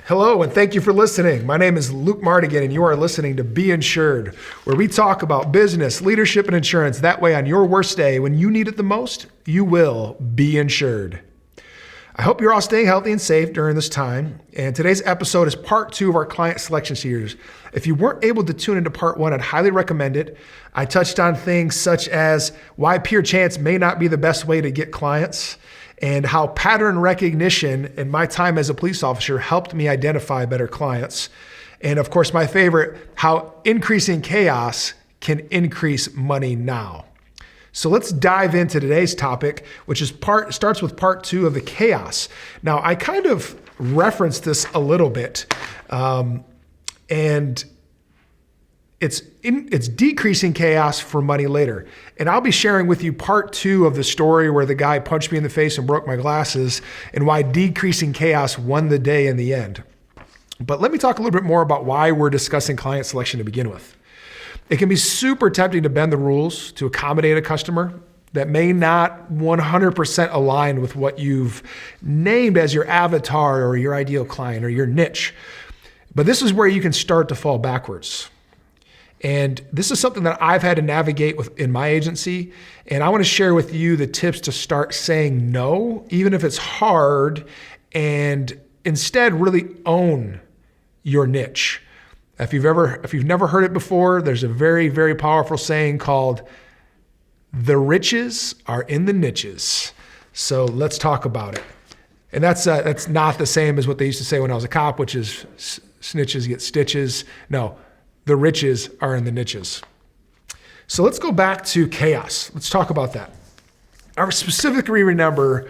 Hello, and thank you for listening. My name is Luke Mardigan, and you are listening to Be Insured, where we talk about business, leadership, and insurance. That way, on your worst day, when you need it the most, you will be insured. I hope you're all staying healthy and safe during this time. And today's episode is part 2 of our client selection series. If you weren't able to tune into part 1, I'd highly recommend it. I touched on things such as why pure chance may not be the best way to get clients, and how pattern recognition in my time as a police officer helped me identify better clients. And of course, my favorite, how increasing chaos can increase money now. So let's dive into today's topic, which is starts with part 2 of the chaos. Now, I kind of referenced this a little bit, and it's decreasing chaos for money later. And I'll be sharing with you part 2 of the story where the guy punched me in the face and broke my glasses and why decreasing chaos won the day in the end. But let me talk a little bit more about why we're discussing client selection to begin with. It can be super tempting to bend the rules to accommodate a customer that may not 100% align with what you've named as your avatar or your ideal client or your niche. But this is where you can start to fall backwards. And this is something that I've had to navigate in my agency. And I want to share with you the tips to start saying no, even if it's hard, and instead really own your niche. If you've never heard it before, there's a very, very powerful saying called, "The riches are in the niches." So let's talk about it. And that's not the same as what they used to say when I was a cop, which is snitches get stitches. No. The riches are in the niches. So let's go back to chaos. Let's talk about that. I specifically remember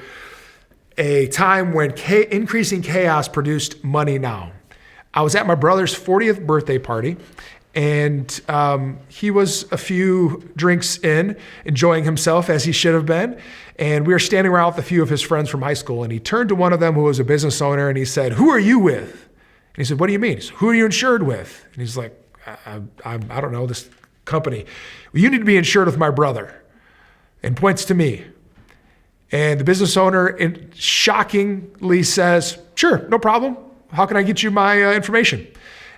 a time when increasing chaos produced money now. I was at my brother's 40th birthday party, and he was a few drinks in, enjoying himself as he should have been. And we were standing around with a few of his friends from high school, and he turned to one of them who was a business owner, and he said, "Who are you with?" And he said, "What do you mean?" He said, "Who are you insured with?" And he's like, I don't know, this company. "Well, you need to be insured with my brother," and points to me. And the business owner shockingly says, "Sure, no problem. How can I get you my information?"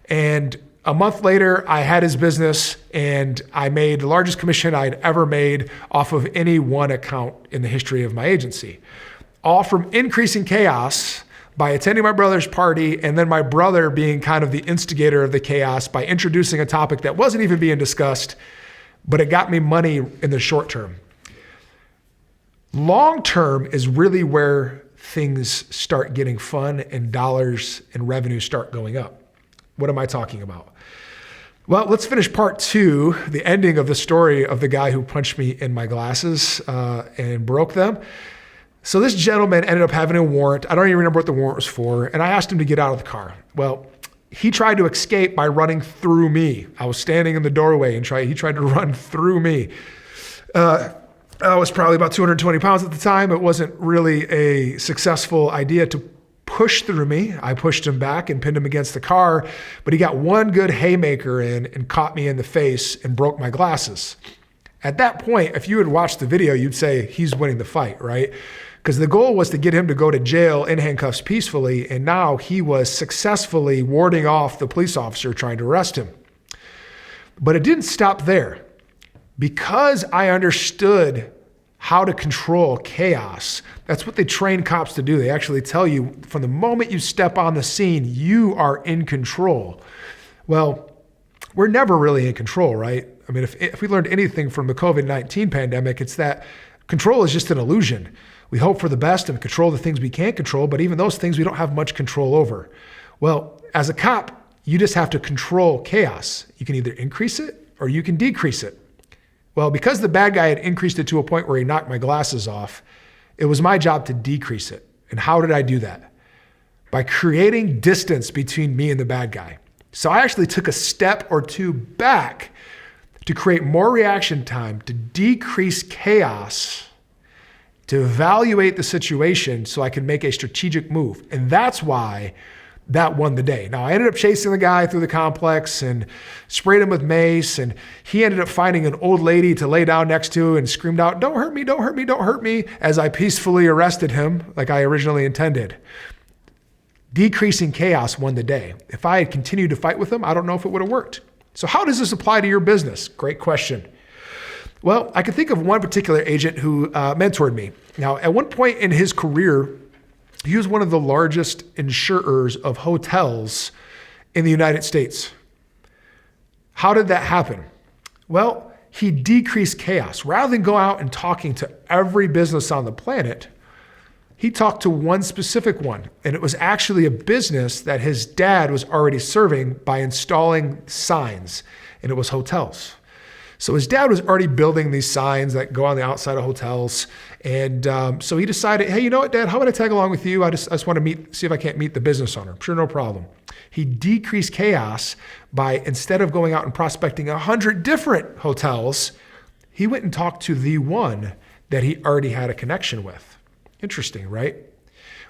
And a month later, I had his business, and I made the largest commission I'd ever made off of any one account in the history of my agency. All from increasing chaos by attending my brother's party, and then my brother being kind of the instigator of the chaos by introducing a topic that wasn't even being discussed, but it got me money in the short term. Long term is really where things start getting fun and dollars and revenue start going up. What am I talking about? Well, let's finish part 2, the ending of the story of the guy who punched me in my glasses and broke them. So this gentleman ended up having a warrant. I don't even remember what the warrant was for. And I asked him to get out of the car. Well, he tried to escape by running through me. I was standing in the doorway and he tried to run through me. I was probably about 220 pounds at the time. It wasn't really a successful idea to push through me. I pushed him back and pinned him against the car, but he got one good haymaker in and caught me in the face and broke my glasses. At that point, if you had watched the video, you'd say he's winning the fight, right? Because the goal was to get him to go to jail in handcuffs peacefully, and now he was successfully warding off the police officer trying to arrest him. But it didn't stop there. Because I understood how to control chaos, that's what they train cops to do. They actually tell you from the moment you step on the scene, you are in control. Well, we're never really in control, right? I mean, if we learned anything from the COVID-19 pandemic, it's that control is just an illusion. We hope for the best and control the things we can't control, but even those things we don't have much control over. Well, as a cop, you just have to control chaos. You can either increase it or you can decrease it. Well, because the bad guy had increased it to a point where he knocked my glasses off, it was my job to decrease it. And how did I do that? By creating distance between me and the bad guy. So I actually took a step or two back to create more reaction time, to decrease chaos, to evaluate the situation so I could make a strategic move. And that's why that won the day. Now, I ended up chasing the guy through the complex and sprayed him with mace, and he ended up finding an old lady to lay down next to and screamed out, "Don't hurt me, don't hurt me, don't hurt me," as I peacefully arrested him like I originally intended. Decreasing chaos won the day. If I had continued to fight with them, I don't know if it would have worked. So how does this apply to your business? Great question. Well, I can think of one particular agent who mentored me. Now, at one point in his career, he was one of the largest insurers of hotels in the United States. How did that happen? Well, he decreased chaos. Rather than go out and talking to every business on the planet, he talked to one specific one. And it was actually a business that his dad was already serving by installing signs, and it was hotels. So his dad was already building these signs that go on the outside of hotels. And so he decided, hey, you know what, Dad, how about I tag along with you? I just want to see if I can't meet the business owner. Sure, no problem. He decreased chaos by, instead of going out and prospecting 100 different hotels, he went and talked to the one that he already had a connection with. Interesting, right?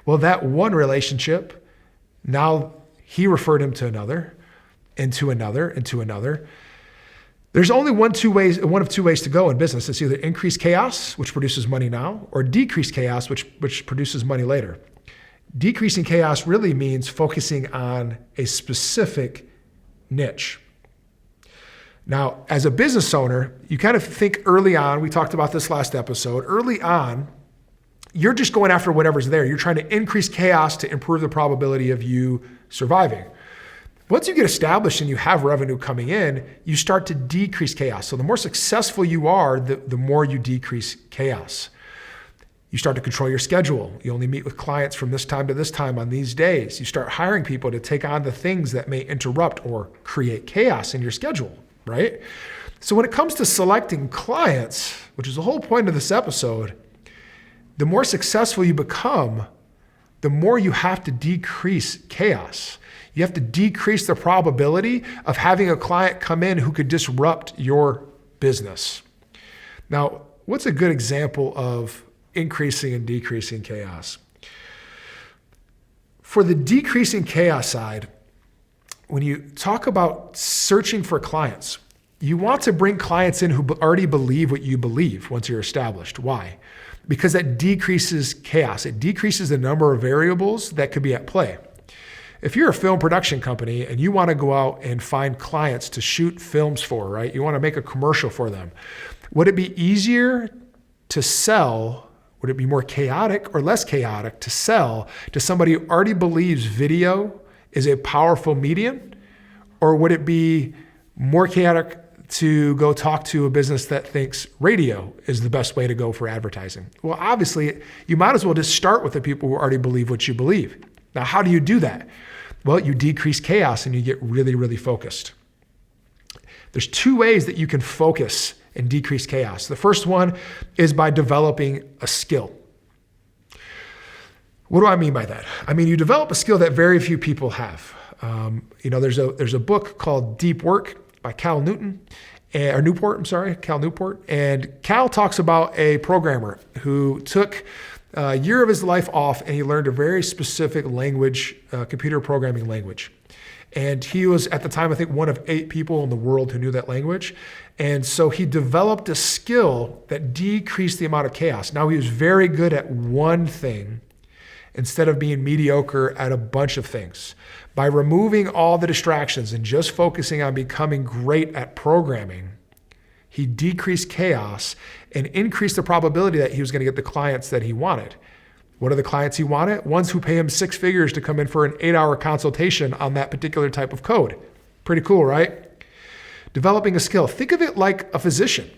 Well, that one relationship, now he referred him to another, and to another, and to another. There's only one of two ways to go in business. It's either increase chaos, which produces money now, or decrease chaos, which produces money later. Decreasing chaos really means focusing on a specific niche. Now, as a business owner, you kind of think early on, we talked about this last episode, early on, you're just going after whatever's there. You're trying to increase chaos to improve the probability of you surviving. Once you get established and you have revenue coming in, you start to decrease chaos. So the more successful you are, the more you decrease chaos. You start to control your schedule. You only meet with clients from this time to this time on these days. You start hiring people to take on the things that may interrupt or create chaos in your schedule, right? So when it comes to selecting clients, which is the whole point of this episode, the more successful you become, the more you have to decrease chaos. You have to decrease the probability of having a client come in who could disrupt your business. Now, what's a good example of increasing and decreasing chaos? For the decreasing chaos side, when you talk about searching for clients, you want to bring clients in who already believe what you believe once you're established. Why? Because that decreases chaos. It decreases the number of variables that could be at play. If you're a film production company and you want to go out and find clients to shoot films for, right? You want to make a commercial for them. Would it be easier to sell? Would it be more chaotic or less chaotic to sell to somebody who already believes video is a powerful medium? Or would it be more chaotic to go talk to a business that thinks radio is the best way to go for advertising? Well, obviously, you might as well just start with the people who already believe what you believe. Now, how do you do that? Well, you decrease chaos and you get really, really focused. There's two ways that you can focus and decrease chaos. The first one is by developing a skill. What do I mean by that? I mean, you develop a skill that very few people have. There's a book called Deep Work by Cal Newport. And Cal talks about a programmer who took a year of his life off and he learned a very specific language, computer programming language. And he was, at the time, I think, one of 8 people in the world who knew that language. And so he developed a skill that decreased the amount of chaos. Now he was very good at one thing instead of being mediocre at a bunch of things. By removing all the distractions and just focusing on becoming great at programming, he decreased chaos and increased the probability that he was going to get the clients that he wanted. What are the clients he wanted? Ones who pay him 6 figures to come in for an 8-hour consultation on that particular type of code. Pretty cool, right? Developing a skill. Think of it like a physician.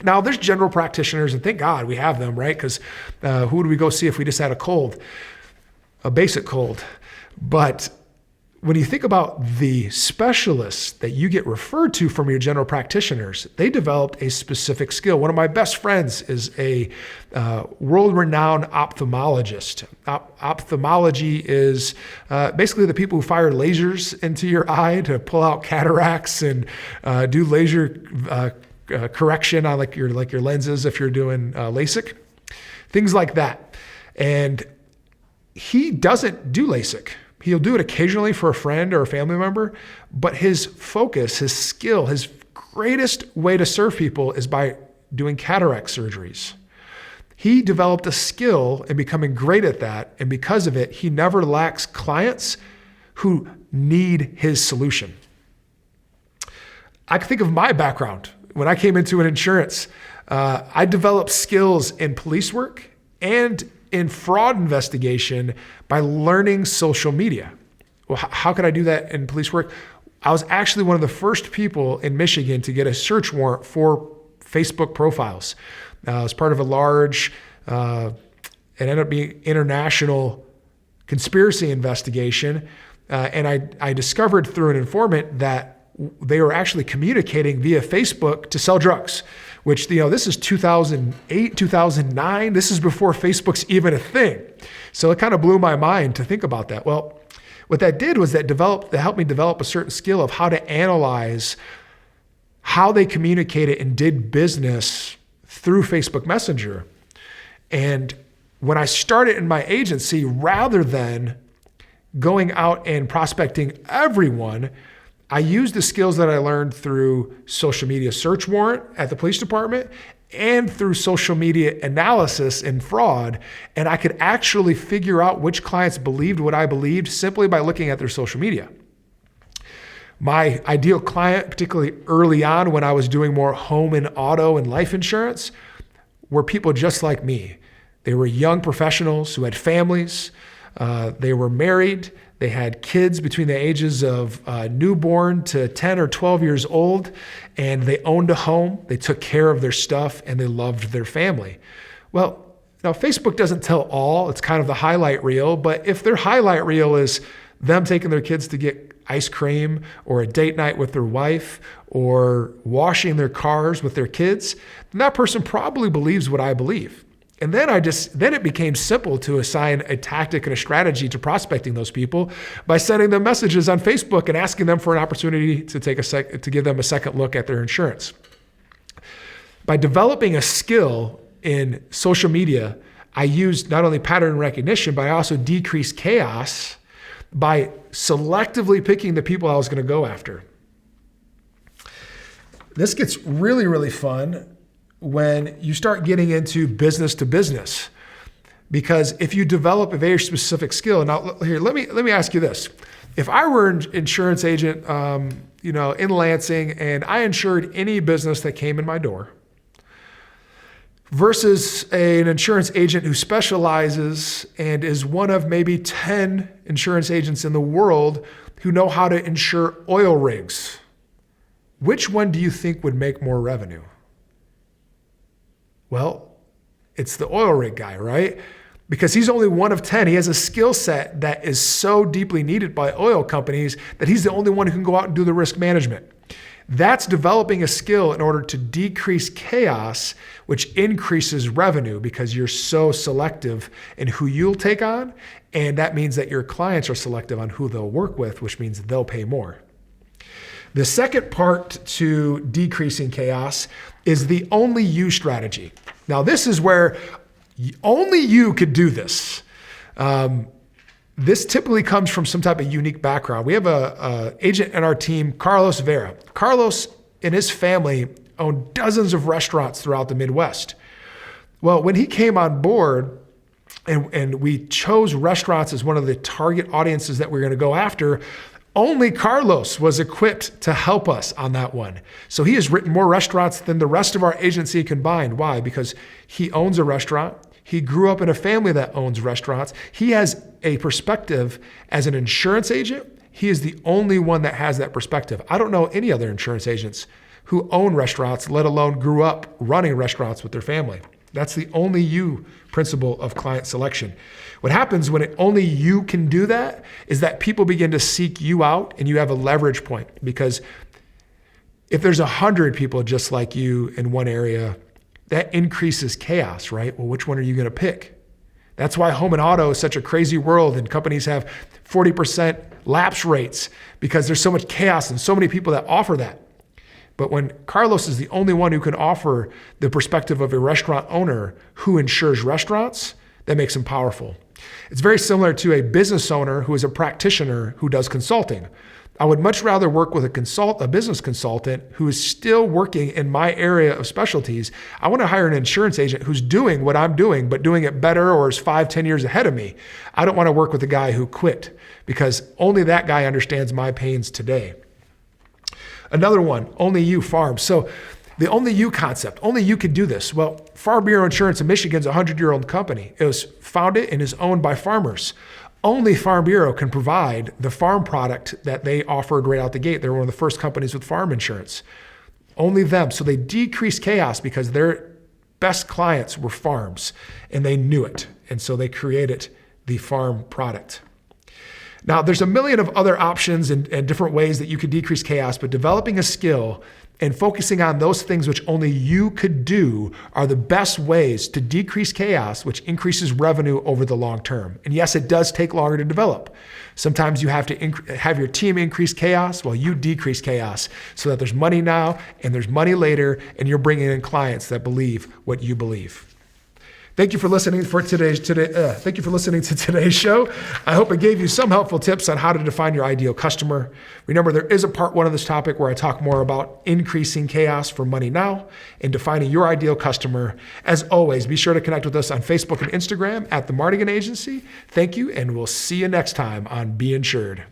Now, there's general practitioners, and thank God we have them, right? Because who would we go see if we just had a cold? A basic cold. But when you think about the specialists that you get referred to from your general practitioners, they developed a specific skill. One of my best friends is a world-renowned ophthalmologist. Ophthalmology is basically the people who fire lasers into your eye to pull out cataracts and do laser correction on like your lenses if you're doing LASIK, things like that. And he doesn't do LASIK. He'll do it occasionally for a friend or a family member, but his focus, his skill, his greatest way to serve people is by doing cataract surgeries. He developed a skill in becoming great at that. And because of it, he never lacks clients who need his solution. I can think of my background. When I came into an insurance, I developed skills in police work and in fraud investigation by learning social media. Well, how could I do that in police work? I was actually one of the first people in Michigan to get a search warrant for Facebook profiles. I was part of a large, it ended up being international conspiracy investigation. And I discovered through an informant that they were actually communicating via Facebook to sell drugs, which, this is 2008, 2009. This is before Facebook's even a thing. So it kind of blew my mind to think about that. Well, what that did was that helped me develop a certain skill of how to analyze how they communicated and did business through Facebook Messenger. And when I started in my agency, rather than going out and prospecting everyone, I used the skills that I learned through social media search warrant at the police department and through social media analysis and fraud. And I could actually figure out which clients believed what I believed simply by looking at their social media. My ideal client, particularly early on when I was doing more home and auto and life insurance, were people just like me. They were young professionals who had families. They were married. They had kids between the ages of newborn to 10 or 12 years old, and they owned a home. They took care of their stuff, and they loved their family. Well, now Facebook doesn't tell all. It's kind of the highlight reel, but if their highlight reel is them taking their kids to get ice cream or a date night with their wife or washing their cars with their kids, then that person probably believes what I believe. And then it became simple to assign a tactic and a strategy to prospecting those people by sending them messages on Facebook and asking them for an opportunity to give them a second look at their insurance. By developing a skill in social media, I used not only pattern recognition, but I also decreased chaos by selectively picking the people I was going to go after. This gets really, really fun when you start getting into business to business, because if you develop a very specific skill, now here, let me ask you this. If I were an insurance agent, in Lansing, and I insured any business that came in my door, versus an insurance agent who specializes and is one of maybe 10 insurance agents in the world who know how to insure oil rigs, which one do you think would make more revenue? Well, it's the oil rig guy, right? Because he's only one of 10. He has a skill set that is so deeply needed by oil companies that he's the only one who can go out and do the risk management. That's developing a skill in order to decrease chaos, which increases revenue because you're so selective in who you'll take on. And that means that your clients are selective on who they'll work with, which means they'll pay more. The second part to decreasing chaos is the only you strategy. Now, this is where only you could do this. This typically comes from some type of unique background. We have a agent in our team, Carlos Vera. Carlos and his family own dozens of restaurants throughout the Midwest. Well, when he came on board and we chose restaurants as one of the target audiences that we're going to go after, only Carlos was equipped to help us on that one. So he has written more restaurants than the rest of our agency combined. Why? Because he owns a restaurant. He grew up in a family that owns restaurants. He has a perspective as an insurance agent. He is the only one that has that perspective. I don't know any other insurance agents who own restaurants, let alone grew up running restaurants with their family. That's the only you principle of client selection. What happens when only you can do that is that people begin to seek you out and you have a leverage point. Because if there's 100 people just like you in one area, that increases chaos, right? Well, which one are you going to pick? That's why home and auto is such a crazy world and companies have 40% lapse rates because there's so much chaos and so many people that offer that. But when Carlos is the only one who can offer the perspective of a restaurant owner who insures restaurants, that makes him powerful. It's very similar to a business owner who is a practitioner who does consulting. I would much rather work with a business consultant who is still working in my area of specialties. I want to hire an insurance agent who's doing what I'm doing, but doing it better or is 5-10 years ahead of me. I don't want to work with a guy who quit because only that guy understands my pains today. Another one, Only You Farms. So the Only You concept, only you could do this. Well, Farm Bureau Insurance in Michigan is a 100-year-old company. It was founded and is owned by farmers. Only Farm Bureau can provide the farm product that they offered right out the gate. They were one of the first companies with farm insurance. Only them. So they decreased chaos because their best clients were farms and they knew it. And so they created the farm product. Now, there's a million of other options and different ways that you could decrease chaos, but developing a skill and focusing on those things which only you could do are the best ways to decrease chaos, which increases revenue over the long term. And yes, it does take longer to develop. Sometimes you have to have your team increase chaos while you decrease chaos so that there's money now and there's money later, and you're bringing in clients that believe what you believe. Thank you for listening to today's show. I hope it gave you some helpful tips on how to define your ideal customer. Remember, there is a part 1 of this topic where I talk more about increasing chaos for money now and defining your ideal customer. As always, be sure to connect with us on Facebook and Instagram at The Mardigan Agency. Thank you, and we'll see you next time on Be Insured.